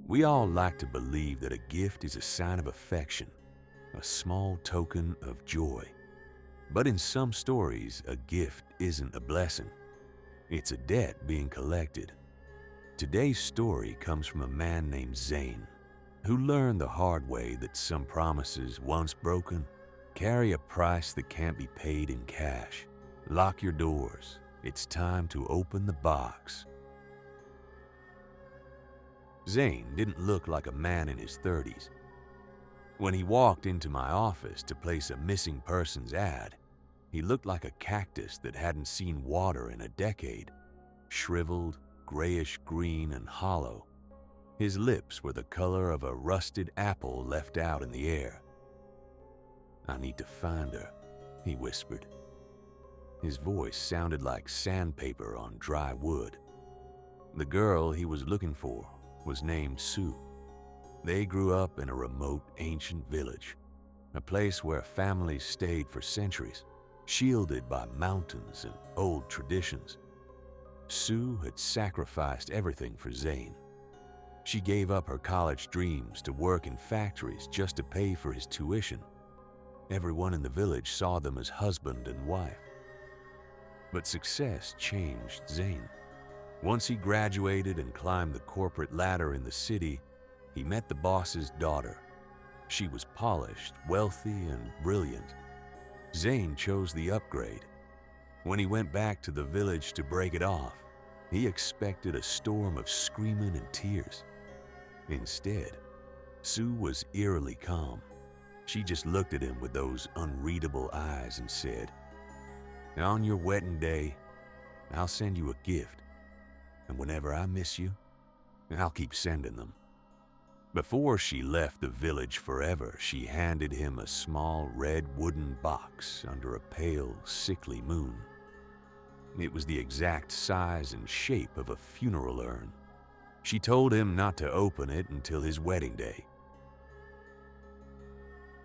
We all like to believe that a gift is a sign of affection, a small token of joy. But in some stories, a gift isn't a blessing. It's a debt being collected. Today's story comes from a man named Zane, who learned the hard way that some promises, once broken, carry a price that can't be paid in cash. Lock your doors. It's time to open the box. Zane didn't look like a man in his 30s. When he walked into my office to place a missing persons ad, he looked like a cactus that hadn't seen water in a decade, shriveled, grayish-green and hollow. His lips were the color of a rusted apple left out in the air. "I need to find her," he whispered. His voice sounded like sandpaper on dry wood. The girl he was looking for was named Sue. They grew up in a remote, ancient village, a place where families stayed for centuries, shielded by mountains and old traditions. Sue had sacrificed everything for Zane. She gave up her college dreams to work in factories just to pay for his tuition. Everyone in the village saw them as husband and wife. But success changed Zane. Once he graduated and climbed the corporate ladder in the city, he met the boss's daughter. She was polished, wealthy, and brilliant. Zane chose the upgrade. When he went back to the village to break it off, he expected a storm of screaming and tears. Instead, Sue was eerily calm. She just looked at him with those unreadable eyes and said, "On your wedding day, I'll send you a gift. And whenever I miss you, I'll keep sending them." Before she left the village forever, she handed him a small red wooden box under a pale, sickly moon. It was the exact size and shape of a funeral urn. She told him not to open it until his wedding day.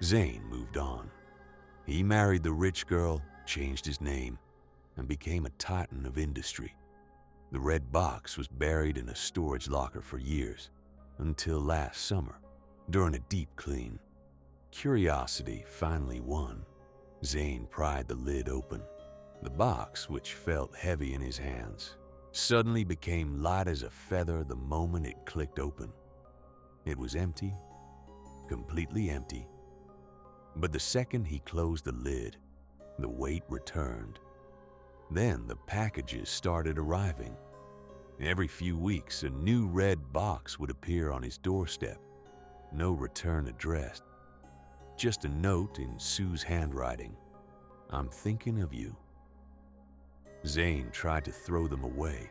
Zane moved on. He married the rich girl, changed his name, and became a titan of industry. The red box was buried in a storage locker for years, until last summer, during a deep clean. Curiosity finally won. Zane pried the lid open. The box, which felt heavy in his hands, suddenly became light as a feather the moment it clicked open. It was empty, completely empty. But the second he closed the lid, the weight returned. Then the packages started arriving. Every few weeks, a new red box would appear on his doorstep. No return addressed. Just a note in Sue's handwriting. "I'm thinking of you." Zane tried to throw them away.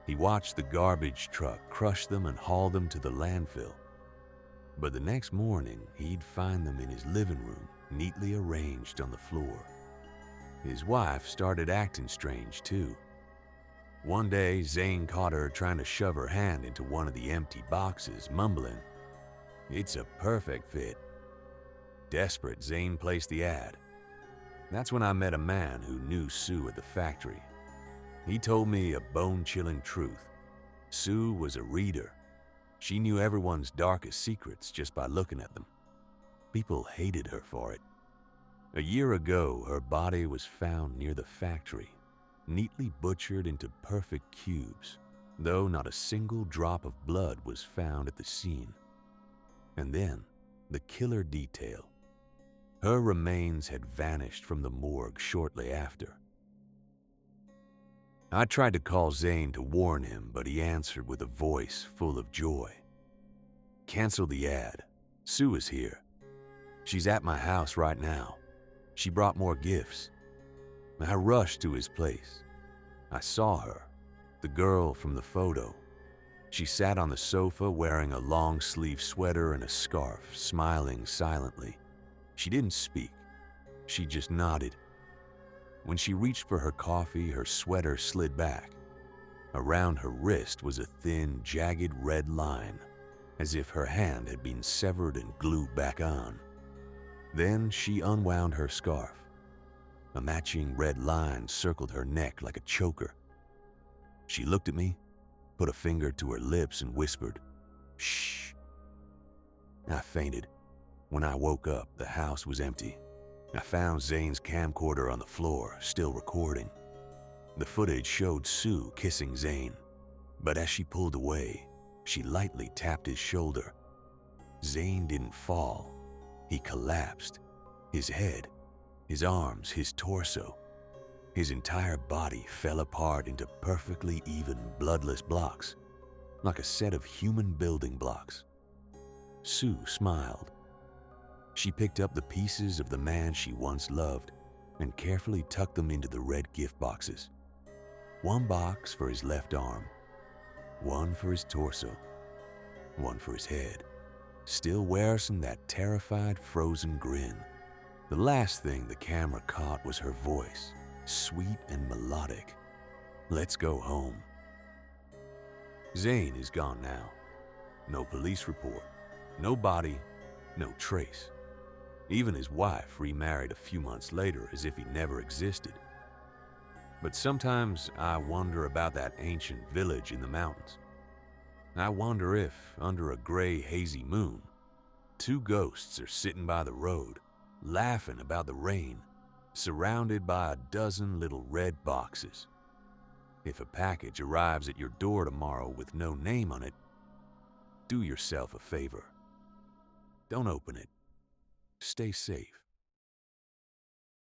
He watched the garbage truck crush them and haul them to the landfill. But the next morning, he'd find them in his living room, neatly arranged on the floor. His wife started acting strange, too. One day, Zane caught her trying to shove her hand into one of the empty boxes, mumbling, "It's a perfect fit." Desperate, Zane placed the ad. That's when I met a man who knew Sue at the factory. He told me a bone-chilling truth. Sue was a reader. She knew everyone's darkest secrets just by looking at them. People hated her for it. A year ago, her body was found near the factory, neatly butchered into perfect cubes, though not a single drop of blood was found at the scene. And then, the killer detail. Her remains had vanished from the morgue shortly after. I tried to call Zane to warn him, but he answered with a voice full of joy. "Cancel the ad. Sue is here. She's at my house right now. She brought more gifts." I rushed to his place. I saw her, the girl from the photo. She sat on the sofa wearing a long-sleeve sweater and a scarf, smiling silently. She didn't speak. She just nodded. When she reached for her coffee, her sweater slid back. Around her wrist was a thin, jagged red line, as if her hand had been severed and glued back on. Then she unwound her scarf. A matching red line circled her neck like a choker. She looked at me, put a finger to her lips and whispered, Shh. I fainted. When I woke up, the house was empty. I found Zane's camcorder on the floor, still recording. The footage showed Sue kissing Zane, but as she pulled away, she lightly tapped his shoulder. Zane didn't fall. He collapsed. His head, his arms, his torso, his entire body fell apart into perfectly even, bloodless blocks, like a set of human building blocks. Sue smiled. She picked up the pieces of the man she once loved and carefully tucked them into the red gift boxes. One box for his left arm, one for his torso, one for his head, still wearing that terrified, frozen grin. The last thing the camera caught was her voice, sweet and melodic. "Let's go home." Zane is gone now. No police report, no body, no trace. Even his wife remarried a few months later as if he never existed. But sometimes I wonder about that ancient village in the mountains. I wonder if, under a gray, hazy moon, two ghosts are sitting by the road, laughing about the rain, surrounded by a dozen little red boxes. If a package arrives at your door tomorrow with no name on it, do yourself a favor. Don't open it. Stay safe.